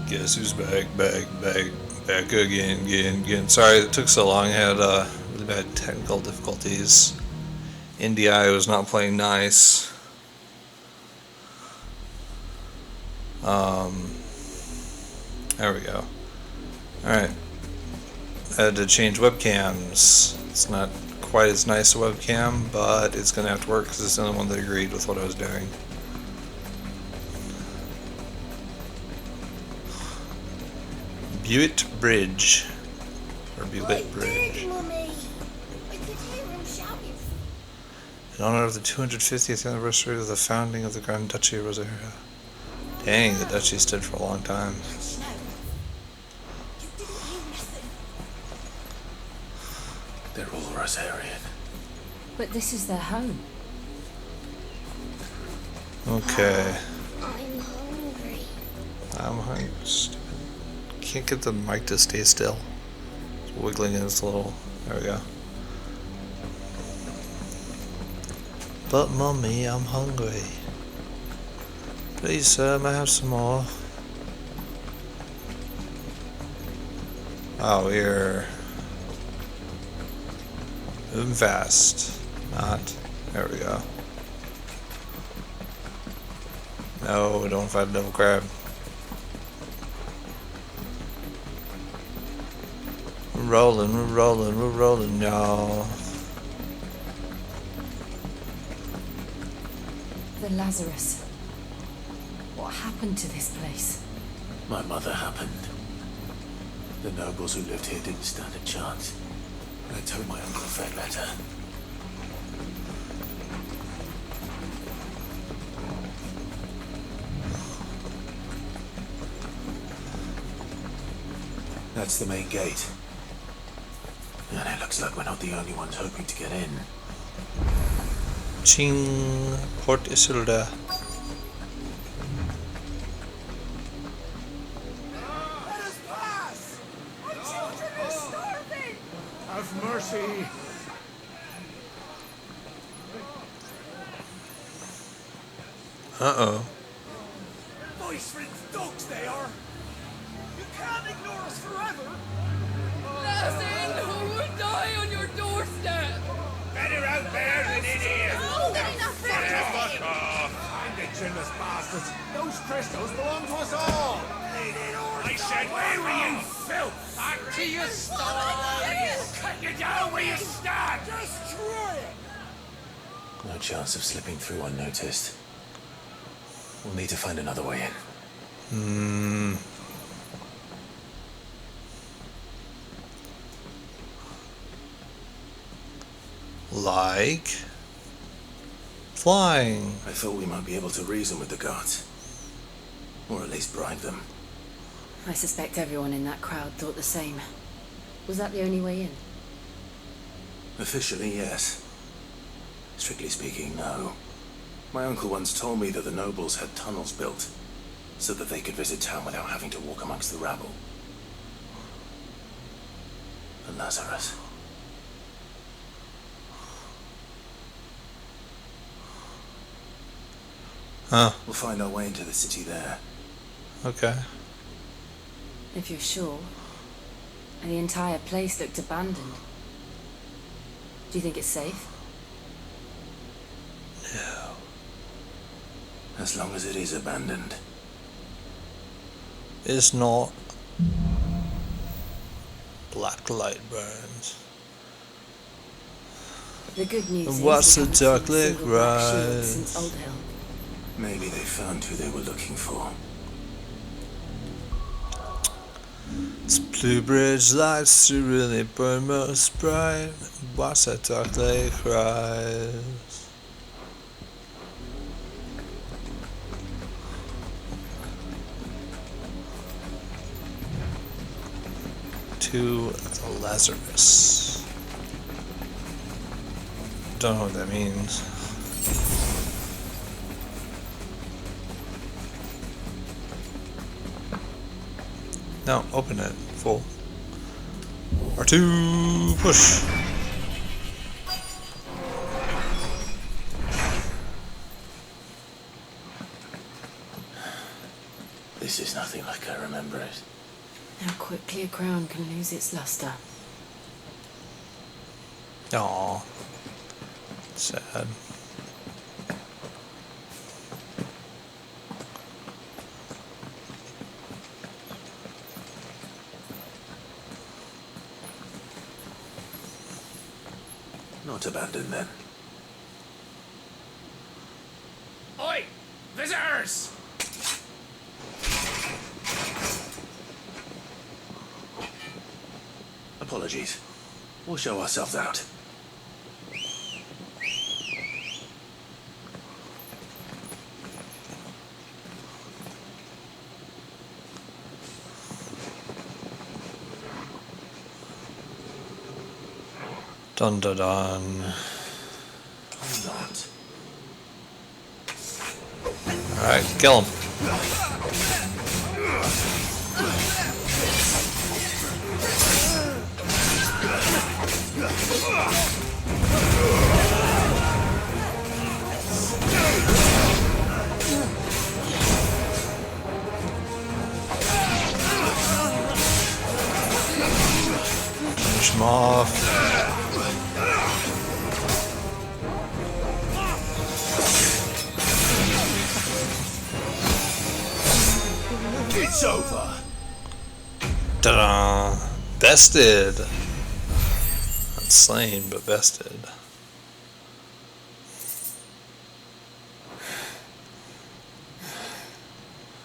Guess who's back again. Sorry it took so long. I had really bad technical difficulties. NDI was not playing nice. There we go. Alright. I had to change webcams. It's not quite as nice a webcam, but it's going to have to work because it's the only one that agreed with what I was doing. Buick Bridge. Or Buick Bridge. In honor of the 250th anniversary of the founding of the Grand Duchy of Rosario. Dang, the duchy stood for a long time. They're all Rosarian. But this is their home. Okay. I'm hungry. I'm hungry. Stupid. Can't get the mic to stay still. It's wiggling in its little. There we go. But mommy, I'm hungry. Please, sir, may I have some more? Oh, we're moving fast. Not. There we go. No, don't fight a devil crab. We're rolling, y'all. The Lazarus. What happened to this place? My mother happened. The nobles who lived here didn't stand a chance. I told my uncle fed better. That's the main gate. And it looks like we're not the only ones hoping to get in. Ching, Port Isolda. Let us pass! Our children are starving! Have mercy! Uh-oh. Voice-riddled dogs they are! You can't ignore us forever! Nothing who would die on your doorstep. Better out there than in here! Fuck off! Find the generous bastards! Those crystals belong to us all! I said, where were you, filth? Back to your stall! Cut you down where you stand! Destroy it! No chance of slipping through unnoticed. We'll need to find another way in. Like flying. I thought we might be able to reason with the guards. Or at least bribe them. I suspect everyone in that crowd thought the same. Was that the only way in? Officially, yes. Strictly speaking, no. My uncle once told me that the nobles had tunnels built so that they could visit town without having to walk amongst the rabble. The Lazarus. Huh. We'll find our way into the city there. Okay. If you're sure. The entire place looked abandoned. Do you think it's safe? No. As long as it is abandoned. It's not. Black light burns. The good news And is what's we the haven't seen a dark single black shield rise? since Old Hill. Maybe they found who they were looking for. It's blue bridge lights to really burn most bright. Watch that dark lake rise. To the Lazarus. Don't know what that means. No, open it. Full. R2, push. This is nothing like I remember it. How quickly a crown can lose its luster. Aw. Sad. Not abandoned then. Oi! Visitors! Apologies. We'll show ourselves out. Dun dun dun. Why not? Alright, kill him. Finish him off. It's over! Ta-da! Bested! Not slain, but bested.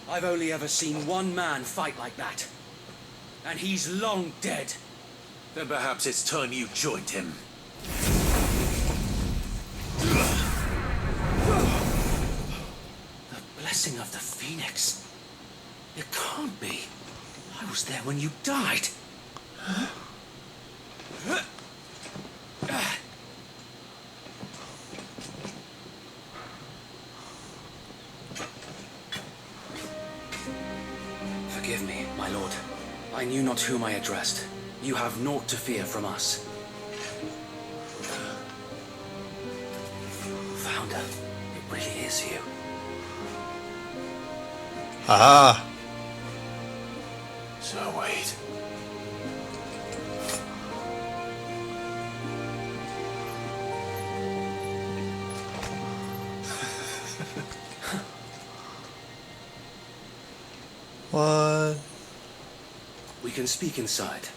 I've only ever seen one man fight like that. And he's long dead. Then perhaps it's time you joined him. The blessing of the Phoenix. It can't be. I was there when you died. Forgive me, my lord. I knew not whom I addressed. You have naught to fear from us. Founder, it really is you. Aha! So wait. What? We can speak inside.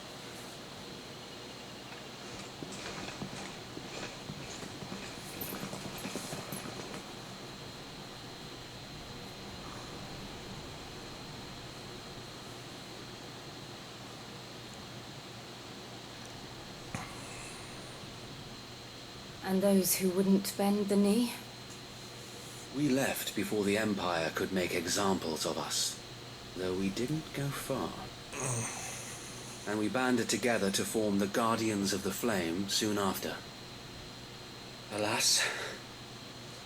And those who wouldn't bend the knee? We left before the Empire could make examples of us, though we didn't go far. And we banded together to form the Guardians of the Flame soon after. Alas,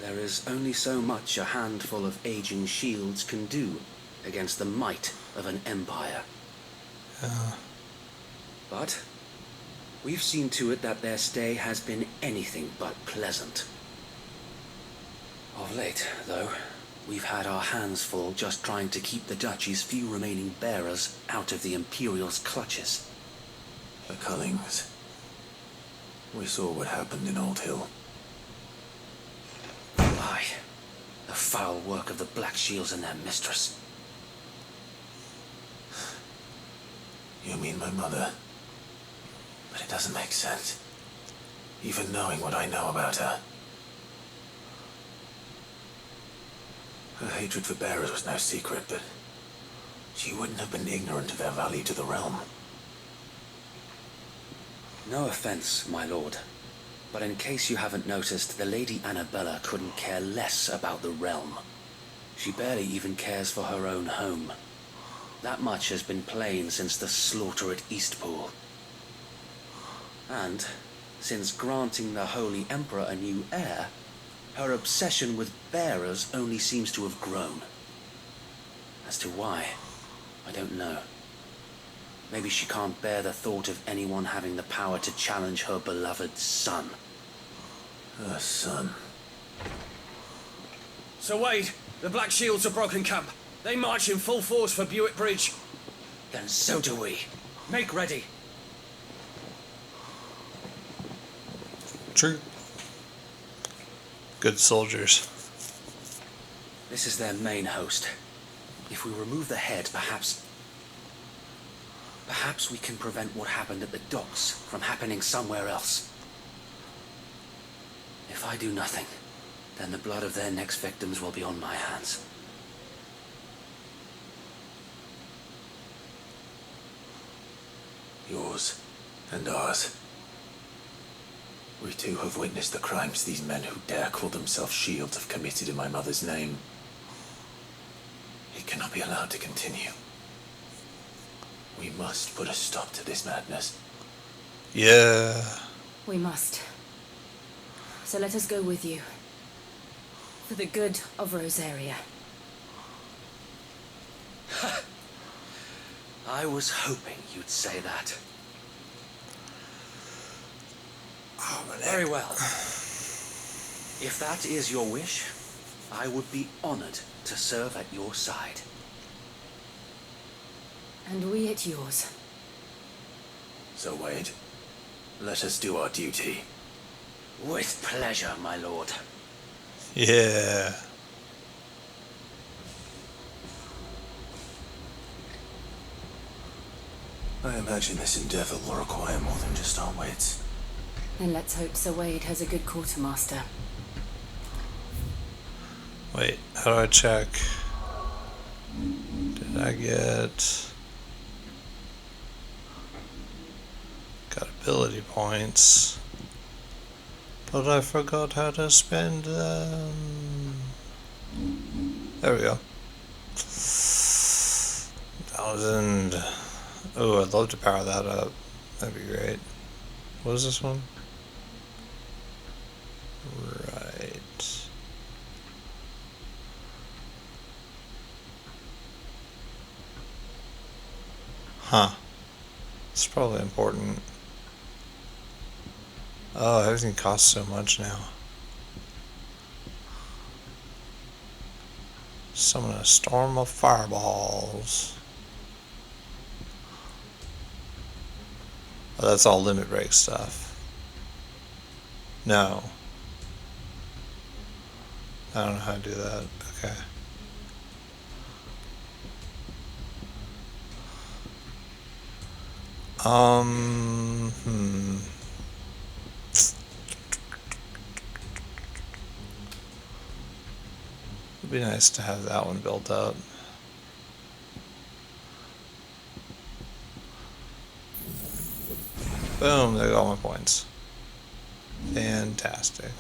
there is only so much a handful of aging shields can do against the might of an empire. But we've seen to it that their stay has been anything but pleasant. Of late, though, we've had our hands full just trying to keep the Duchy's few remaining bearers out of the Imperial's clutches. The Cullings. We saw what happened in Old Hill. Aye, the foul work of the Black Shields and their mistress. You mean my mother? But it doesn't make sense. Even knowing what I know about her. Her hatred for bearers was no secret, but she wouldn't have been ignorant of their value to the realm. No offense, my lord, but in case you haven't noticed, the Lady Annabella couldn't care less about the realm. She barely even cares for her own home. That much has been plain since the slaughter at Eastpool. And, since granting the Holy Emperor a new heir, her obsession with bearers only seems to have grown. As to why, I don't know. Maybe she can't bear the thought of anyone having the power to challenge her beloved son. Her son. Sir Wade, the Black Shields have broken camp. They march in full force for Buick Bridge. Then so do we. Make ready. True. Good soldiers. This is their main host. If we remove the head, perhaps we can prevent what happened at the docks from happening somewhere else. If I do nothing, then the blood of their next victims will be on my hands. Yours and ours. We too have witnessed the crimes these men who dare call themselves shields have committed in my mother's name. It cannot be allowed to continue. We must put a stop to this madness. Yeah. We must. So let us go with you. For the good of Rosaria. I was hoping you'd say that. Very well. If that is your wish, I would be honored to serve at your side. And we at yours. So Wade, let us do our duty. With pleasure, my lord. Yeah. I imagine this endeavor will require more than just our wits. Then let's hope Sir Wade has a good quartermaster. Wait, how do I check? Did I get... Got ability points. But I forgot how to spend them. There we go. 1,000. Oh, I'd love to power that up. That'd be great. What is this one? Right. Huh. It's probably important. Oh, everything costs so much now. Summon a storm of fireballs. Oh, that's all limit break stuff. No. I don't know how to do that. Okay. It'd be nice to have that one built up. Boom, there go all my points. Fantastic.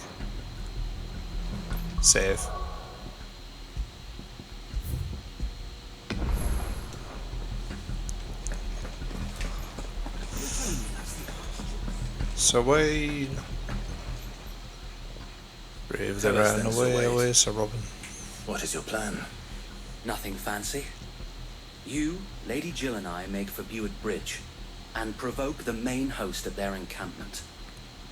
Save. So Wade. Brave the Tell us ran then, Sir away, Wade. away, Sir Robin. What is your plan? Nothing fancy. You, Lady Jill and I make for Buick Bridge and provoke the main host at their encampment.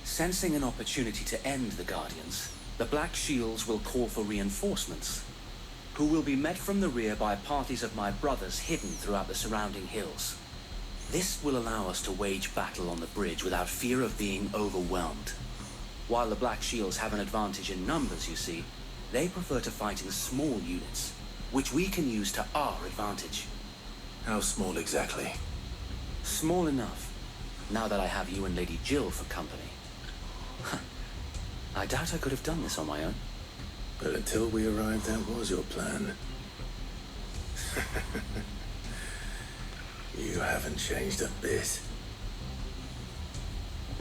Sensing an opportunity to end the Guardians, the Black Shields will call for reinforcements, who will be met from the rear by parties of my brothers hidden throughout the surrounding hills. This will allow us to wage battle on the bridge without fear of being overwhelmed. While the Black Shields have an advantage in numbers, you see, they prefer to fight in small units, which we can use to our advantage. How small exactly? Small enough, now that I have you and Lady Jill for company. I doubt I could have done this on my own. But until we arrived, that was your plan. You haven't changed a bit.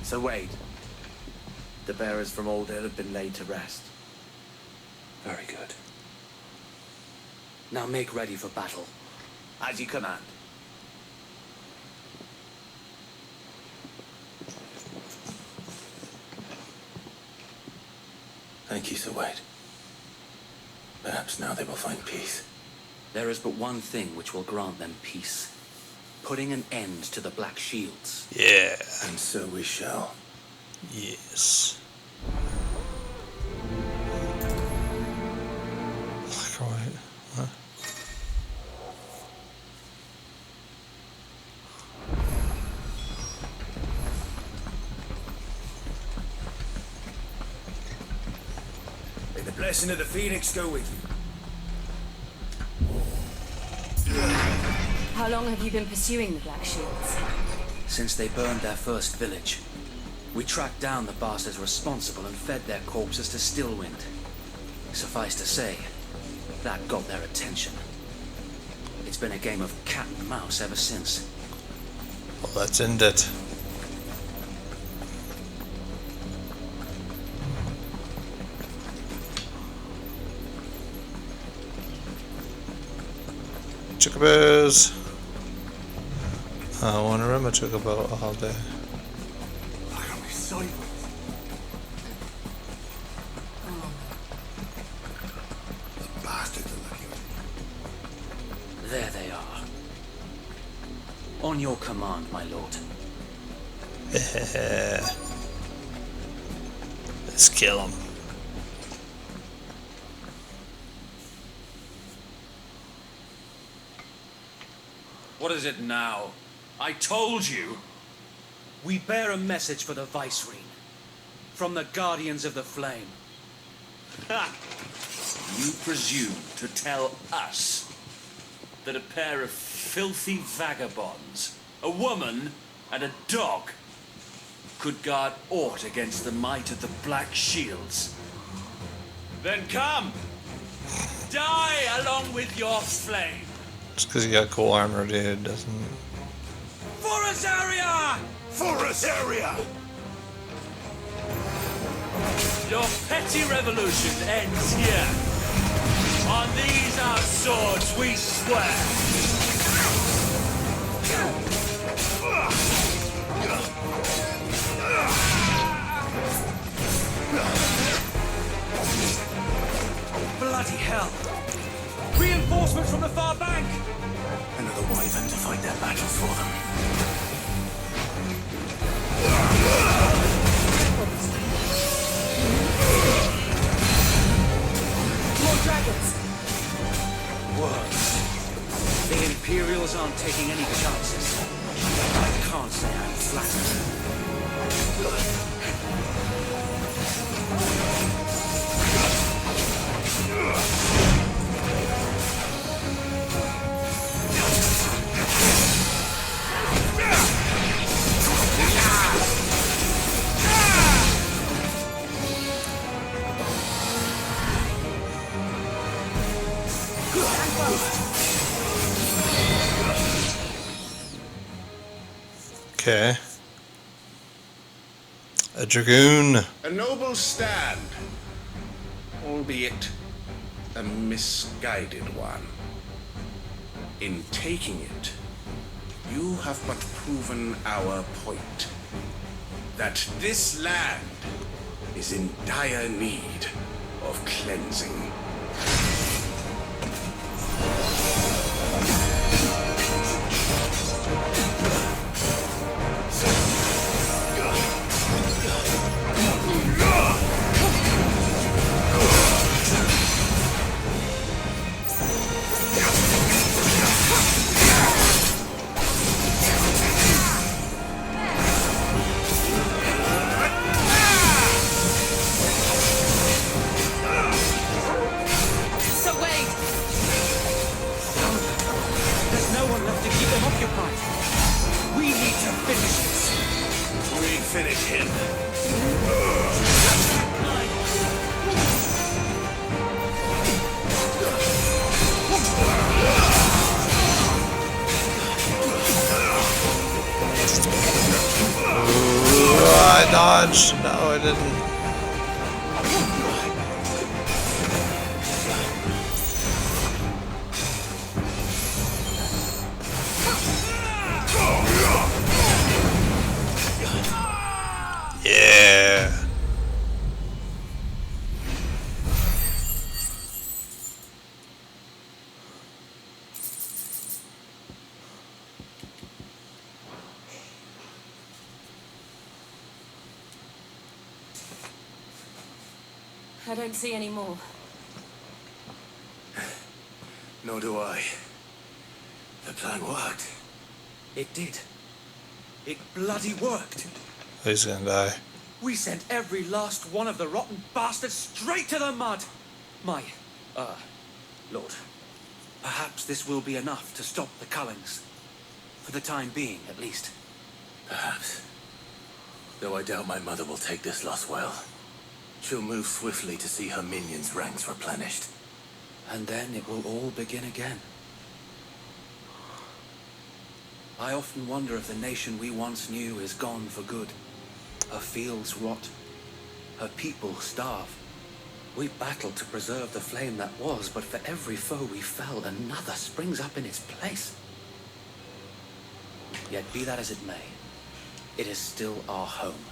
So Wade, the bearers from Old Hill have been laid to rest. Very good. Now make ready for battle. As you command. Thank you, Sir Wade. Perhaps now they will find peace. There is but one thing which will grant them peace. Putting an end to the Black Shields. Yeah. And so we shall. Yes. What? blessing of the Phoenix go with you. How long have you been pursuing the Black Shields? Since they burned their first village, we tracked down the bastards responsible and fed their corpses to Stillwind. Suffice to say, that got their attention. It's been a game of cat and mouse ever since. Well, let's end it. Chocobos! I want to run my chocobo all day. I can't be silent. The bastards are looking. There they are. On your command, my lord. Let's kill him. What is it now? I told you! We bear a message for the Vicereine. From the Guardians of the Flame. Ha! You presume to tell us that a pair of filthy vagabonds, a woman and a dog, could guard aught against the might of the Black Shields? Then come! Die along with your flame! Just because you got cool armor, dude, doesn't... For Azaria! For us area! Your petty revolution ends here. On these our swords we swear. Bloody hell! Reinforcements from the far bank! Another wyvern to fight their battles for them. More dragons! Worse. The Imperials aren't taking any chances. I can't say I'm flattered. Okay. A dragoon. A noble stand, albeit a misguided one. In taking it, you have but proven our point, that this land is in dire need of cleansing. Finish him. I dodged. No, I didn't. Yeah. I don't see any more. Nor do I. The plan worked. It did. It bloody worked. He's gonna die. We sent every last one of the rotten bastards straight to the mud. Lord, perhaps this will be enough to stop the Cullings. For the time being, at least. Perhaps. Though I doubt my mother will take this loss well. She'll move swiftly to see her minions' ranks replenished. And then it will all begin again. I often wonder if the nation we once knew is gone for good. Her fields rot. Her people starve. We battled to preserve the flame that was, but for every foe we fell, another springs up in its place. Yet be that as it may, it is still our home,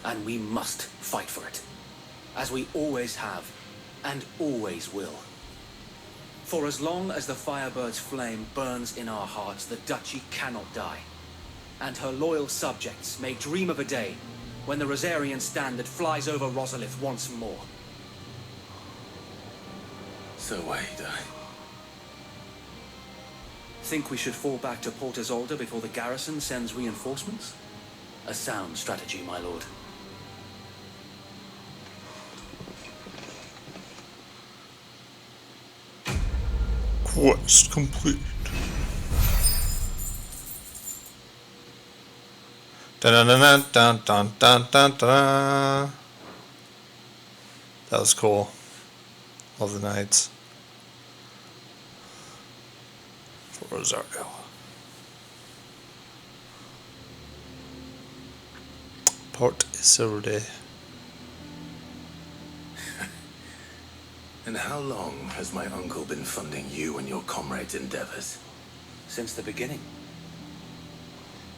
and we must fight for it, as we always have, and always will. For as long as the Firebird's flame burns in our hearts, the Duchy cannot die, and her loyal subjects may dream of a day when the Rosarian standard flies over Rosalith once more. So Wade, Think we should fall back to Port Isolde before the garrison sends reinforcements? A sound strategy, my lord. Quest complete. Dun dun dun dun dun dun dun dun. That was cool. Love the knights. For Rosario. Port Isolde. And how long has my uncle been funding you and your comrades' endeavors? Since the beginning.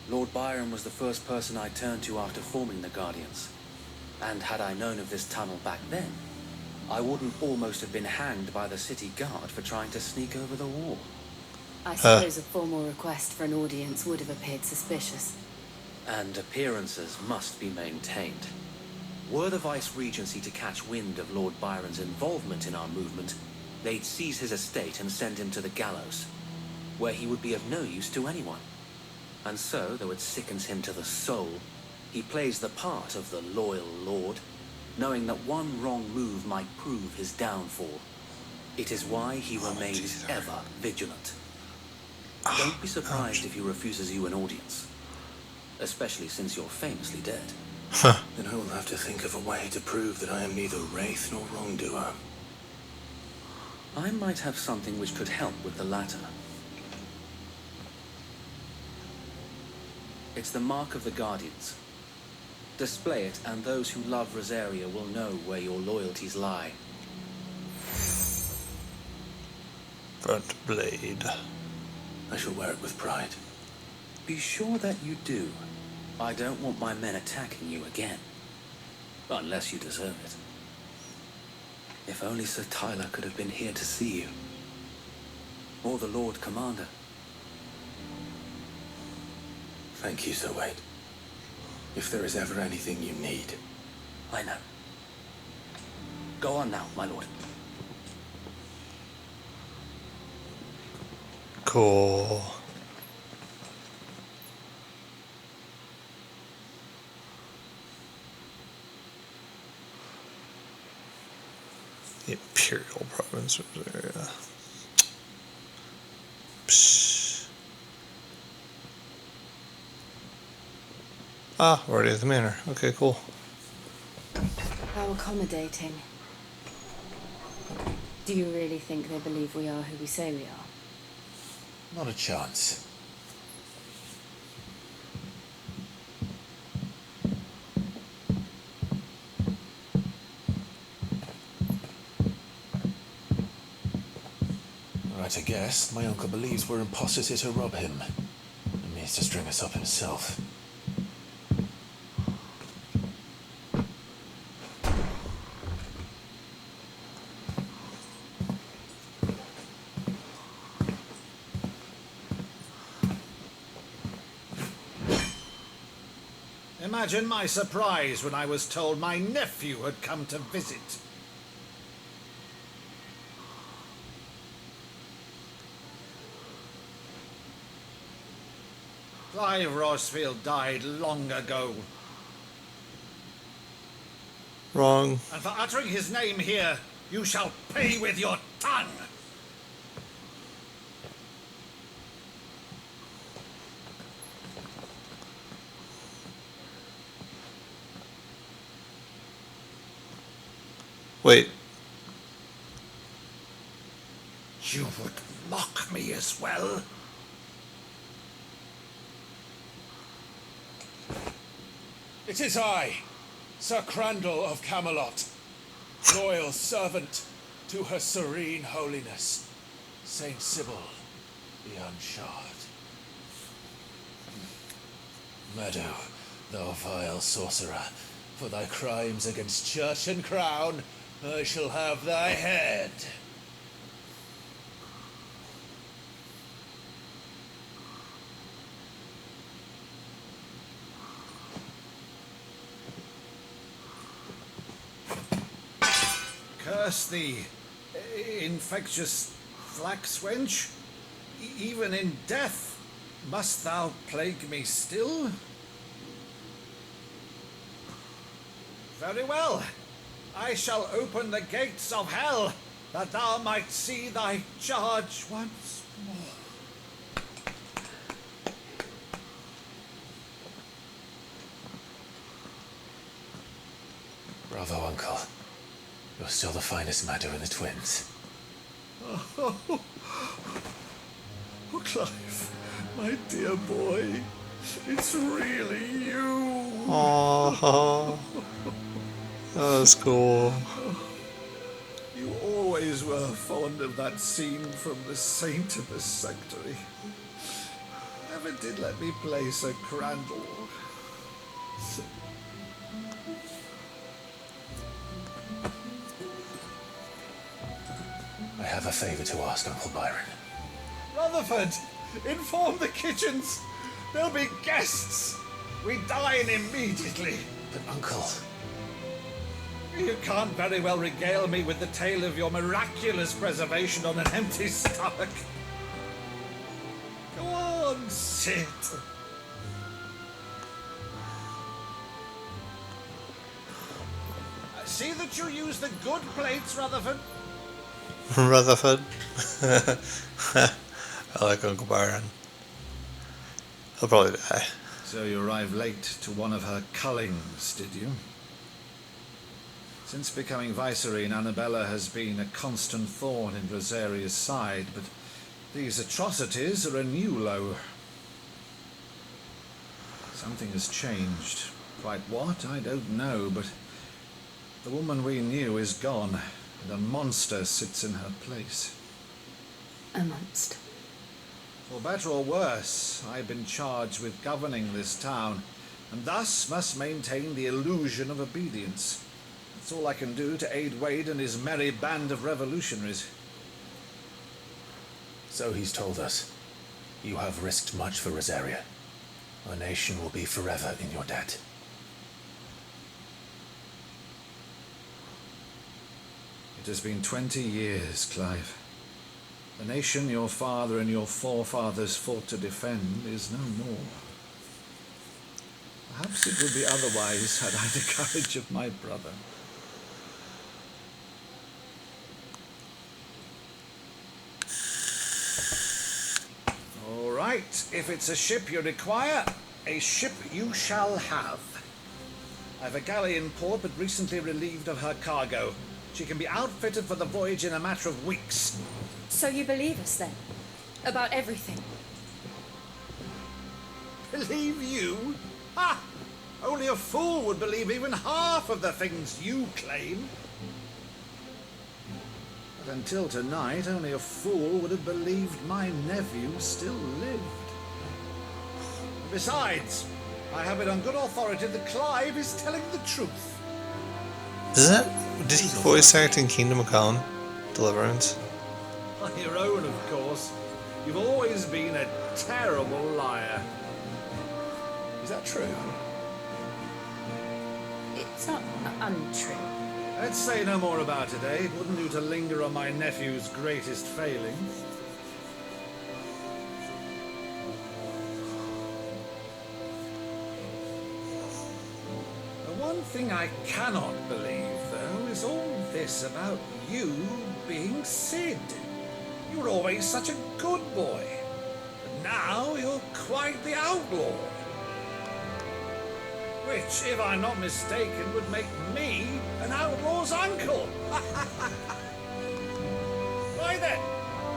Lord Byron was the first person I turned to after forming the Guardians. And had I known of this tunnel back then, I wouldn't almost have been hanged by the city guard for trying to sneak over the wall. I suppose a formal request for an audience would have appeared suspicious. And appearances must be maintained. Were the Vice-Regency to catch wind of Lord Byron's involvement in our movement, they'd seize his estate and send him to the gallows, where he would be of no use to anyone. And so, though it sickens him to the soul, he plays the part of the loyal lord, knowing that one wrong move might prove his downfall. It is why he remains ever vigilant. Don't be surprised if he refuses you an audience, especially since you're famously dead. Then I will have to think of a way to prove that I am neither wraith nor wrongdoer. I might have something which could help with the latter. It's the mark of the Guardians. Display it, and those who love Rosaria will know where your loyalties lie. Front blade. I shall wear it with pride. Be sure that you do. I don't want my men attacking you again. Unless you deserve it. If only Sir Tyler could have been here to see you. Or the Lord Commander. Thank you, Sir Wade. If there is ever anything you need. I know. Go on now, my lord. Cool. The Imperial Province area. Psst. Ah, we're already at the manor. Okay, cool. How accommodating. Do you really think they believe we are who we say we are? Not a chance. Right, I guess. My uncle believes we're imposters here to rob him. And means to string us up himself. Imagine my surprise when I was told my nephew had come to visit. Clive Rosfield died long ago. Wrong. And for uttering his name here, You shall pay with your tongue! Wait. You would mock me as well? It is I, Sir Crandall of Camelot, loyal servant to Her Serene Holiness, Saint Sybil the Unshod. Meadow, thou vile sorcerer, for thy crimes against church and crown, I shall have thy head. Curse thee, infectious flax wench. Even in death must thou plague me still? Very well. I shall open the gates of hell, that thou might see thy charge once more. Bravo, Uncle. You're still the finest Maddo in the twins. Oh, Clive, my dear boy, it's really you. Aww. That was cool. You always were fond of that scene from The Saint of the Sanctuary. Never did let me play Sir Crandall. I have a favour to ask, Uncle Byron. Rutherford, inform the kitchens. There'll be guests. We dine immediately. But, Uncle... You can't very well regale me with the tale of your miraculous preservation on an empty stomach. Go on, sit. See that you use the good plates, Rutherford. Rutherford. I like Uncle Byron. He'll probably die. So you arrived late to one of her cullings, did you? Since becoming Vicereine, Annabella has been a constant thorn in Rosaria's side, but these atrocities are a new low. Something has changed. Quite what, I don't know, but the woman we knew is gone, and a monster sits in her place. A monster? For better or worse, I've been charged with governing this town, and thus must maintain the illusion of obedience. That's all I can do to aid Wade and his merry band of revolutionaries. So he's told us. You have risked much for Rosaria. Our nation will be forever in your debt. It has been 20 years, Clive. The nation your father and your forefathers fought to defend is no more. Perhaps it would be otherwise had I the courage of my brother. All right, if it's a ship you require, a ship you shall have. I've a galley in port, but recently relieved of her cargo. She can be outfitted for the voyage in a matter of weeks. So you believe us then? About everything? Believe you? Ha! Only a fool would believe even half of the things you claim. But until tonight, only a fool would have believed my nephew still lived. Besides, I have it on good authority that Clive is telling the truth. Did he voice act in Kingdom Come Deliverance? On your own, of course. You've always been a terrible liar. Is that true? It's not untrue. Let's say no more about it, eh? It wouldn't do to linger on my nephew's greatest failing. The one thing I cannot believe, though, is all this about you being Sid. You were always such a good boy. But now you're quite the outlaw. Which, if I'm not mistaken, would make me an outlaw's uncle. Why then,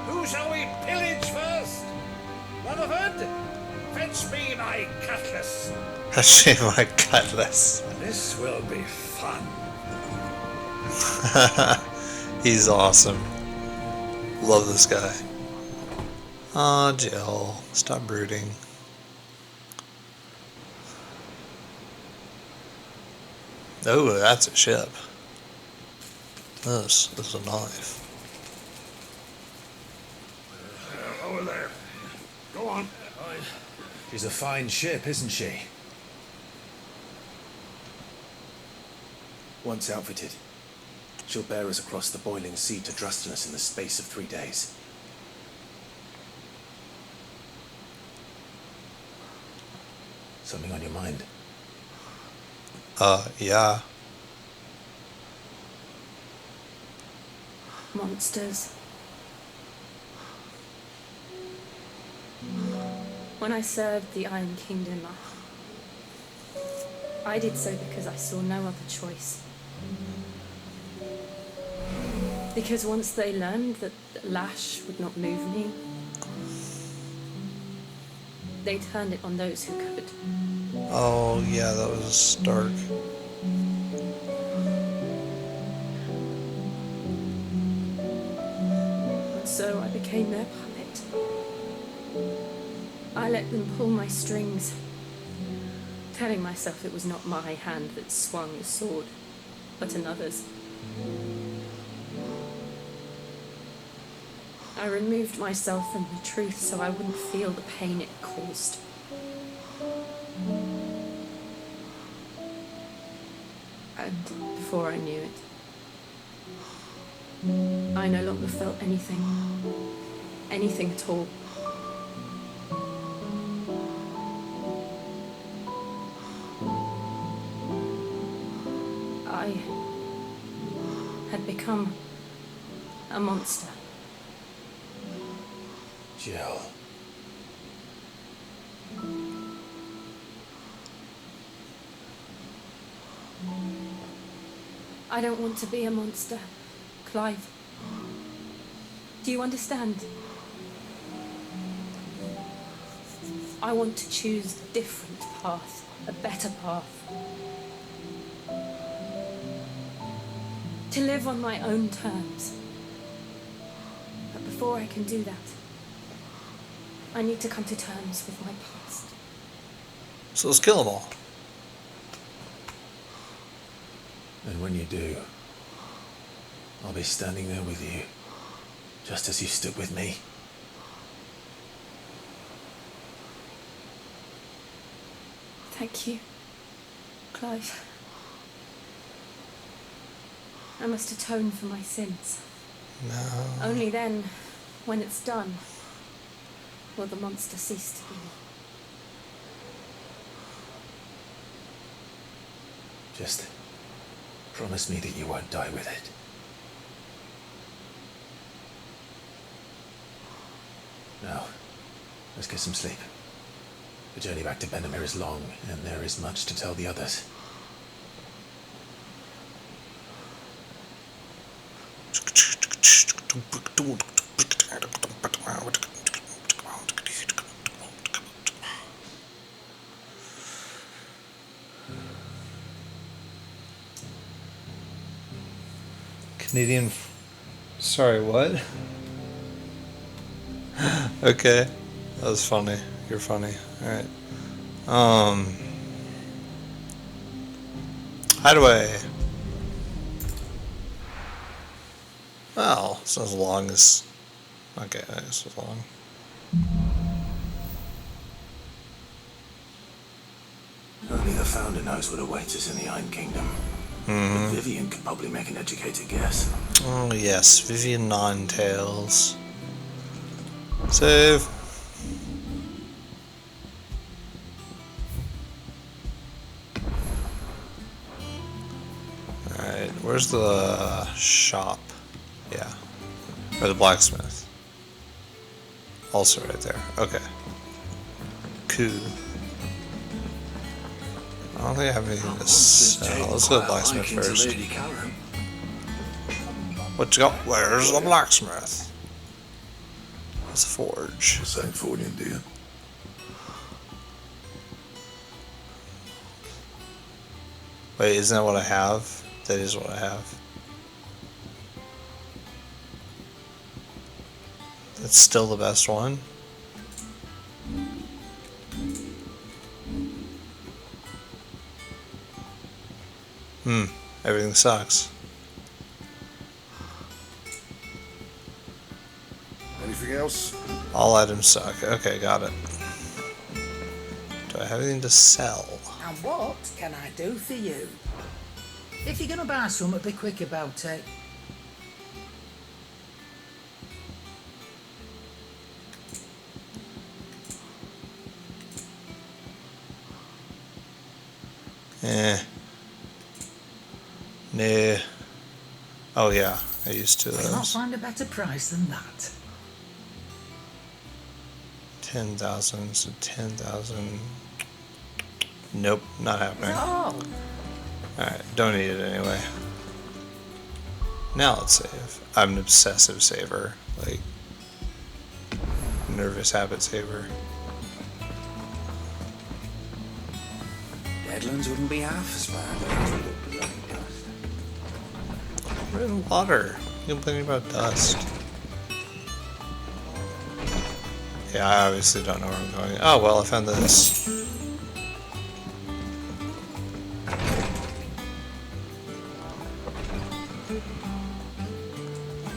who shall we pillage first? Rutherford, fetch me my cutlass. Fetch me my cutlass. This will be fun. He's awesome. Love this guy. Aw, Jill. Stop brooding. Oh, that's a ship. This is a knife. Over there. Go on. She's a fine ship, isn't she? Once outfitted, she'll bear us across the boiling sea to Drustinus in the space of 3 days. Something on your mind? Yeah. Monsters. When I served the Iron Kingdom, I did so because I saw no other choice. Because once they learned that Lash would not move me, they turned it on those who could. Oh, yeah, that was dark. And so I became their puppet. I let them pull my strings, telling myself it was not my hand that swung the sword, but another's. I removed myself from the truth so I wouldn't feel the pain it caused. And before I knew it, I no longer felt anything at all. I had become a monster. Jill. I don't want to be a monster, Clive. Do you understand? I want to choose a different path, a better path. To live on my own terms. But before I can do that, I need to come to terms with my past. So let's kill them all. And when you do, I'll be standing there with you, just as you stood with me. Thank you, Clive. I must atone for my sins. No. Only then, when it's done, will the monster cease to be. Just promise me that you won't die with it. Now, let's get some sleep. The journey back to Benamir is long, and there is much to tell the others. Canadian. Sorry, what? Okay, that was funny. You're funny. All right. Hideaway. Well, it's not as long as. Okay, it's as long. Only the Founder knows what awaits us in the Iron Kingdom. But Vivian could probably make an educated guess. Oh yes, Vivian Ninetails. Save. Alright, where's the shop? Yeah. Or the blacksmith. Also right there. Okay. Cool. I don't think I have anything to sell. Let's go to the blacksmith first. What you got? Where's the blacksmith? It's a forge. What's that for you, dear? Wait, isn't that what I have? That is what I have. That's still the best one. Everything sucks. Anything else? All items suck. Okay, got it. Do I have anything to sell? And what can I do for you? If you're gonna buy something, be quick about it. Nah. Oh yeah, I used two of I cannot those. find a better price than that. 10,000, so 10,000. Nope, not happening. Oh, Alright, don't need it anyway. Now let's save. I'm an obsessive saver. Like, nervous habit saver. Deadlands wouldn't be half as bad. We're in water. You're complaining about dust. Yeah, I obviously don't know where I'm going. Oh, well, I found this.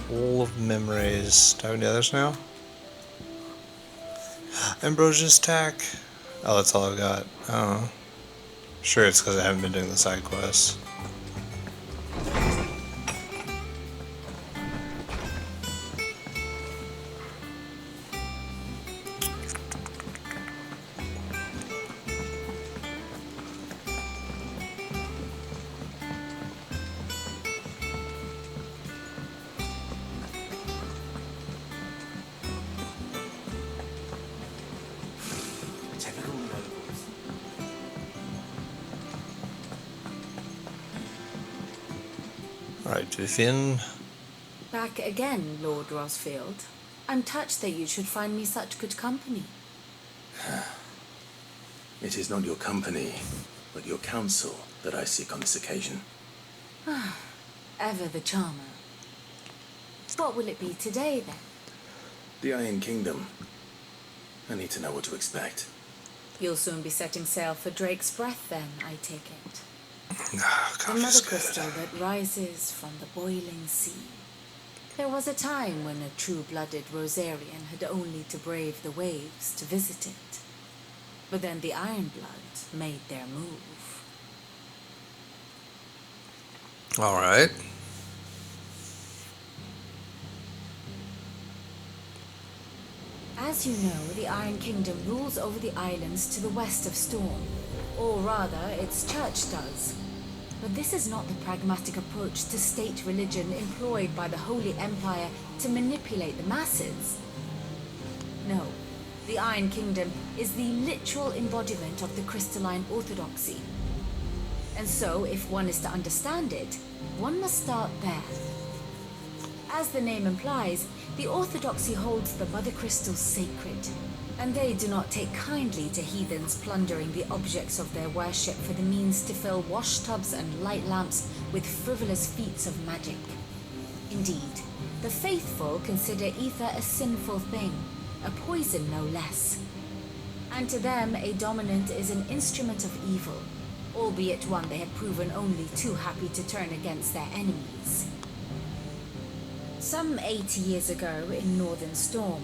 Full of memories. Do I have any others now? Ambrosia's attack. Oh, that's all I've got. Oh. Sure, it's because I haven't been doing the side quests. Alright, Vivian. Back again, Lord Rosfield. I'm touched that you should find me such good company. It is not your company, but your counsel that I seek on this occasion. Ever the charmer. What will it be today, then? The Iron Kingdom. I need to know what to expect. You'll soon be setting sail for Drake's Breath, then, I take it. No, The mother crystal that rises from the boiling sea. There was a time when a true-blooded Rosarian had only to brave the waves to visit it. But then the Ironblood made their move. Alright. As you know, the Iron Kingdom rules over the islands to the west of Storm. Or rather, its church does. But this is not the pragmatic approach to state religion employed by the Holy Empire to manipulate the masses. No, the Iron Kingdom is the literal embodiment of the crystalline orthodoxy. And so, if one is to understand it, one must start there. As the name implies, the orthodoxy holds the mother crystals sacred, and they do not take kindly to heathens plundering the objects of their worship for the means to fill washtubs and light lamps with frivolous feats of magic. Indeed, the faithful consider ether a sinful thing, a poison no less. And to them, a dominant is an instrument of evil, albeit one they have proven only too happy to turn against their enemies. Some 80 years ago in Northern Storm,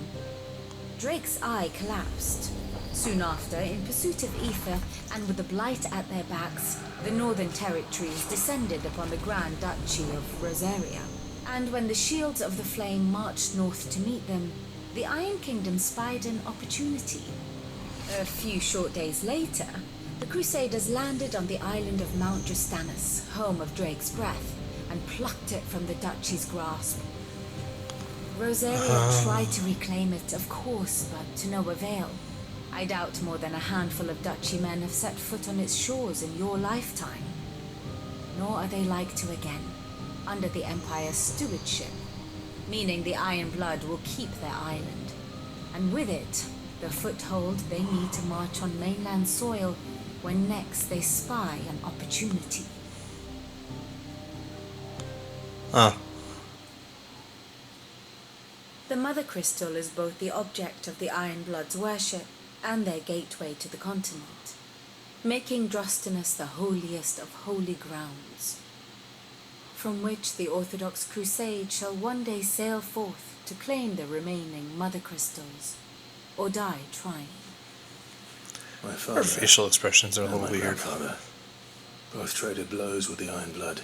Drake's eye collapsed. Soon after, in pursuit of ether and with the blight at their backs, the Northern Territories descended upon the Grand Duchy of Rosaria. And when the Shields of the Flame marched north to meet them, the Iron Kingdom spied an opportunity. A few short days later, the Crusaders landed on the island of Mount Justanus, home of Drake's Breath, and plucked it from the duchy's grasp. Rosaria tried to reclaim it, of course, but to no avail. I doubt more than a handful of duchy men have set foot on its shores in your lifetime. Nor are they like to again, under the Empire's stewardship, meaning the Iron Blood will keep their island, and with it, the foothold they need to march on mainland soil when next they spy an opportunity. Huh. The Mother Crystal is both the object of the Iron Blood's worship and their gateway to the continent, making Drostenus the holiest of holy grounds, from which the Orthodox Crusade shall one day sail forth to claim the remaining Mother Crystals, or die trying. My Her father facial expressions are a and little my weird. grandfather both traded blows with the Iron Blood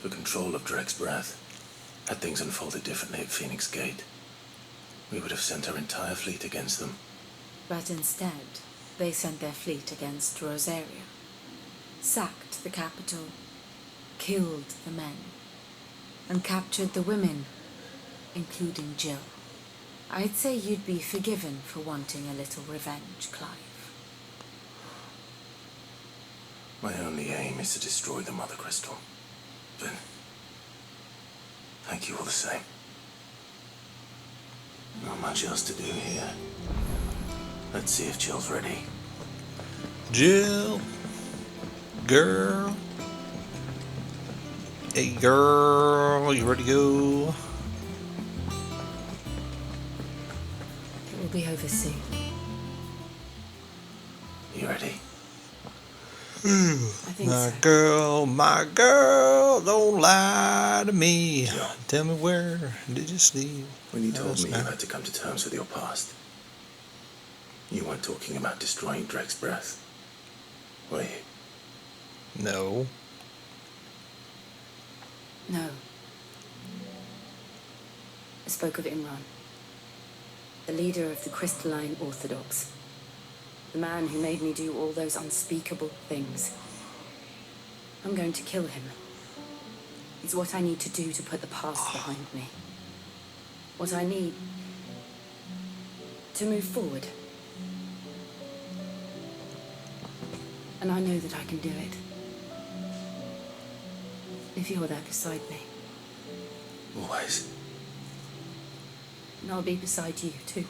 for control of Drek's breath. Had things unfolded differently at Phoenix Gate, we would have sent our entire fleet against them. But instead, they sent their fleet against Rosaria, sacked the capital, killed the men, and captured the women, including Jill. I'd say you'd be forgiven for wanting a little revenge, Clive. My only aim is to destroy the Mother Crystal. But thank you all the same. Not much else to do here. Let's see if Jill's ready. Jill. Girl. Hey, girl. You ready to go? It will be over soon. You ready? I think so. My girl, don't lie to me. Tell me, where did you sleep? When you told me you had to come to terms with your past, you weren't talking about destroying Drek's breath, were you? No. No. I spoke of Imran, the leader of the Crystalline Orthodox. The man who made me do all those unspeakable things. I'm going to kill him. It's what I need to do to put the past behind me. What I need to move forward. And I know that I can do it. If you're there beside me. Always. And I'll be beside you too.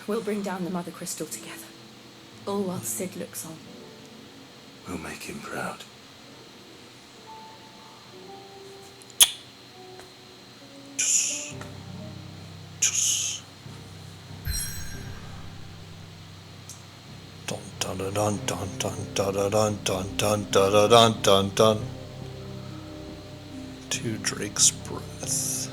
We'll bring down the Mother Crystal together. All while Sid looks on. We'll make him proud. Dun dun dun dun dun dun dun dun dun dun dun dun dun. To Drake's breath.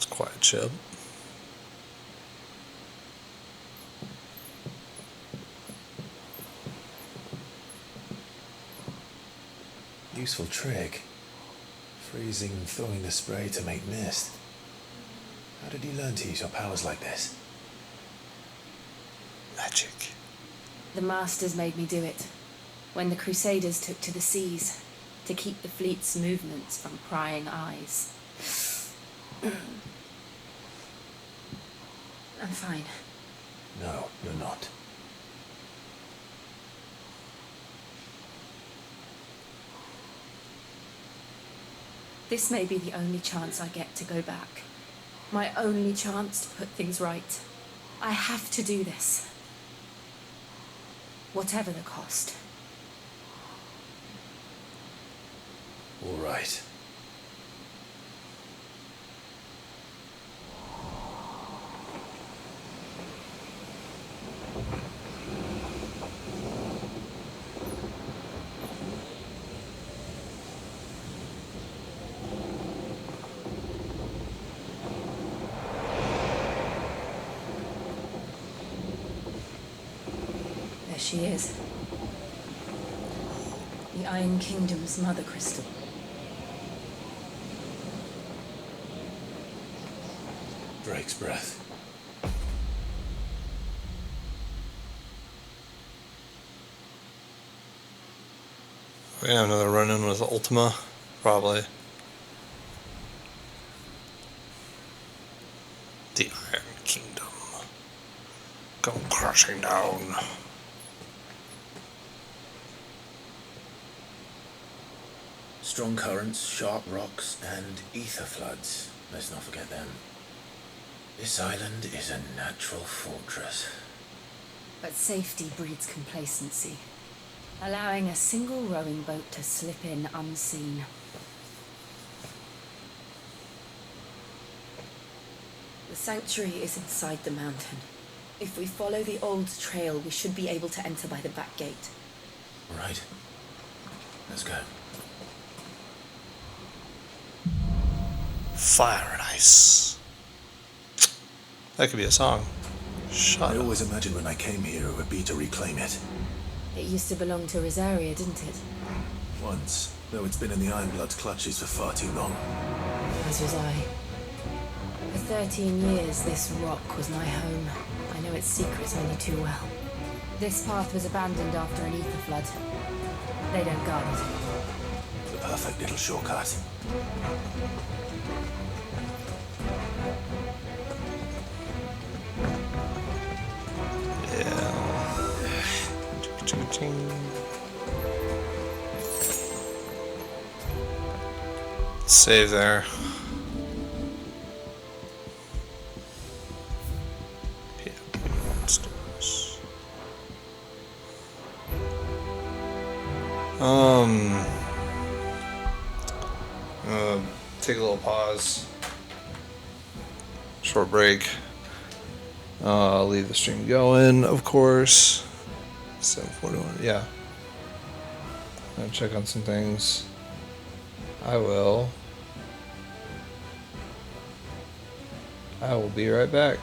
Quiet ship. Useful trick. Freezing and throwing the spray to make mist. How did you learn to use your powers like this? Magic. The Masters made me do it. When the Crusaders took to the seas, to keep the fleet's movements from prying eyes. I'm fine. No, you're not. This may be the only chance I get to go back. My only chance to put things right. I have to do this. Whatever the cost. All right. she is. The Iron Kingdom's mother crystal. Drake's breath. We're gonna have another run-in with Ultima, probably. The Iron Kingdom. Come crashing down. Strong currents, sharp rocks, and ether floods. Let's not forget them. This island is a natural fortress. But safety breeds complacency, allowing a single rowing boat to slip in unseen. The sanctuary is inside the mountain. If we follow the old trail, we should be able to enter by the back gate. Right. Let's go. Fire and ice. That could be a song. Shut I up. always imagined when I came here it would be to reclaim it. It used to belong to Rosaria, didn't it? Once, though it's been in the Ironblood's clutches for far too long. As was I. For 13 years, this rock was my home. I know its secrets only too well. This path was abandoned after an ether flood. They don't guard it. The perfect little shortcut. Save there. Yeah, monsters. Take a little pause. Short break. Leave the stream going, of course. 7:41. Yeah. I'll check on some things. I will be right back.